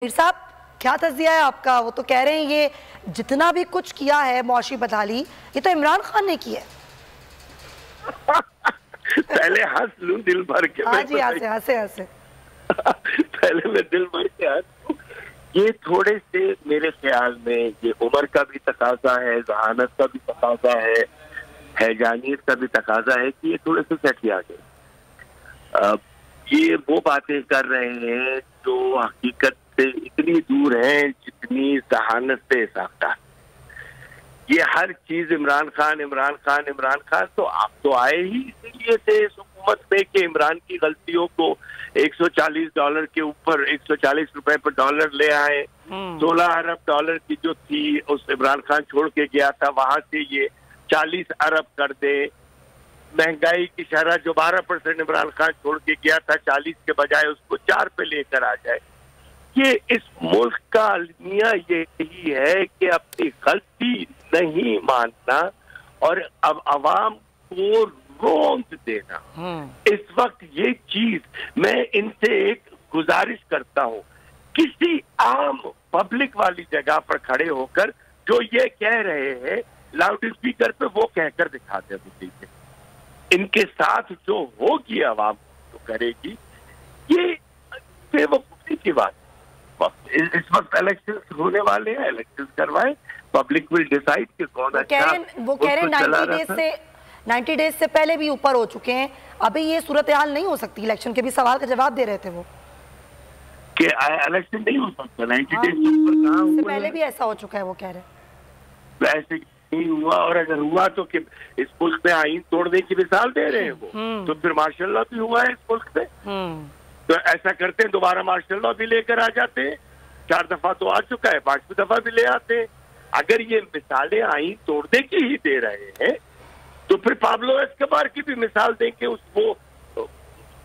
मीर साहब, क्या तज़किया है आपका? वो तो कह रहे हैं ये जितना भी कुछ किया है मौशी बदहाली, ये तो इमरान खान ने किया है। पहले हंस लूं दिल भर के। हाँ जी, हंसे पहले मैं दिल भर के हंस। ये थोड़े से मेरे ख्याल में ये उम्र का भी तकाजा है, जहानत का भी तकाजा है, हैजानियत का भी तकाजा है कि ये थोड़े से चटिया गए। ये वो बातें कर रहे हैं जो हकीकत से इतनी दूर हैं जितनी जहानत से साख्ता। ये हर चीज इमरान खान। तो आप तो आए ही इसीलिए थे इस हुकूमत में कि इमरान की गलतियों को $140 के ऊपर 140 रुपए पर डॉलर ले आए। 16 अरब डॉलर की जो थी उस इमरान खान छोड़ के गया था, वहां से ये 40 अरब कर दे। महंगाई की शरह जो 12% इमरान खान छोड़ के गया था 40 के बजाय उसको 4 पे लेकर आ जाए। ये इस मुल्क का अलमिया यही है कि अपनी गलती नहीं मानना और अब अवाम को रोंद देना। इस वक्त ये चीज मैं इनसे एक गुजारिश करता हूँ, किसी आम पब्लिक वाली जगह पर खड़े होकर जो ये कह रहे हैं लाउड स्पीकर पे वो कहकर दिखाते हैं। इनके साथ जो होगी आवाम तो करेगी, ये बेवकूफी की बात। इस वक्त इलेक्शन होने वाले हैं, इलेक्शन करवाएं, पब्लिक विल डिसाइड कि कौन अच्छा। वो कह रहे हैं 90 डेज से पहले भी ऊपर हो चुके हैं, अभी ये सूरत हाल नहीं हो सकती। इलेक्शन के भी सवाल का जवाब दे रहे थे वो कि इलेक्शन नहीं हो सकता 90 डेज से ऊपर। कहाँ हुआ? पहले भी ऐसा हो चुका है, वो कह रहे हैं ऐसे नहीं हुआ, और अगर हुआ तो कि इस मुल्क में आईन तोड़ने की मिसाल दे रहे हैं वो, तो फिर मार्शल लॉ भी हुआ है इस मुल्क में। तो ऐसा करते हैं, दोबारा मार्शल लॉ भी लेकर आ जाते हैं। 4 दफा तो आ चुका है, 5वीं दफा भी ले आते हैं। अगर ये मिसालें आईन तोड़ने की ही दे रहे हैं तो फिर पाब्लो एस्कोबार की भी मिसाल देंगे। उसको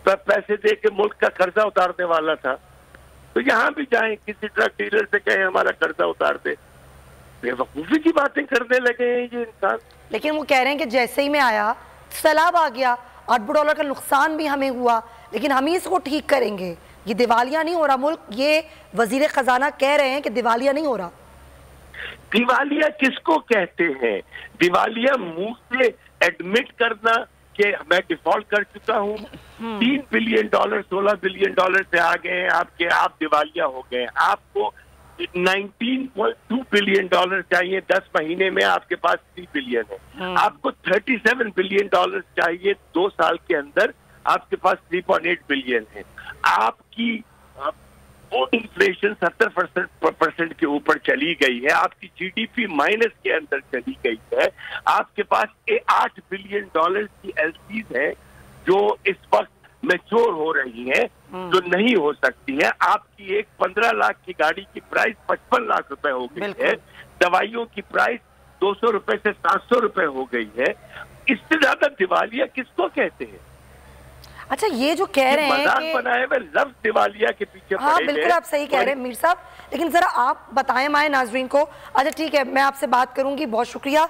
पैसे दे के मुल्क का कर्जा उतारने वाला था, तो यहाँ भी जाएं किसी ड्रग डीलर से कहें हमारा कर्जा उतार दे। बेवकूफी की बातें करने लगे हैं ये इंसान। लेकिन वो कह रहे हैं कि जैसे ही मैं आया सैलाब आ गया, $8 का नुकसान भी हमें हुआ, लेकिन हम ही इसको ठीक करेंगे। ये दिवालिया नहीं हो रहा मुल्क, ये वजीर खजाना कह रहे हैं कि दिवालिया नहीं हो रहा। दिवालिया किसको कहते हैं? दिवालिया मुंह से एडमिट करना कि मैं डिफॉल्ट कर चुका हूँ, $3 बिलियन 16 बिलियन से आ गए हैं आपके, आप दिवालिया हो गए। आपको $19.2 बिलियन चाहिए 10 महीने में, आपके पास 3 बिलियन है। आपको $37 बिलियन चाहिए 2 साल के अंदर, आपके पास 3.8 बिलियन है। आपकी इन्फ्लेशन 70% के ऊपर चली गई है, आपकी जीडीपी माइनस के अंदर चली गई है। आपके पास $8 बिलियन की एलसीज है जो इस वक्त मैच्योर हो रही है, जो नहीं हो सकती है। आपकी एक 15 लाख की गाड़ी की प्राइस 55 लाख रुपए हो गई है। दवाइयों की प्राइस 200 रुपए से 700 रुपए हो गई है। इससे ज्यादा दिवालिया किसको कहते हैं? अच्छा, ये जो कह रहे हैं कि बनाए हुए लफ्ज दिवालिया के पीछे, हाँ बिल्कुल आप सही कह रहे हैं मीर साहब, लेकिन जरा आप बताएं हमारे नाजरीन को। अच्छा ठीक है, मैं आपसे बात करूंगी, बहुत शुक्रिया।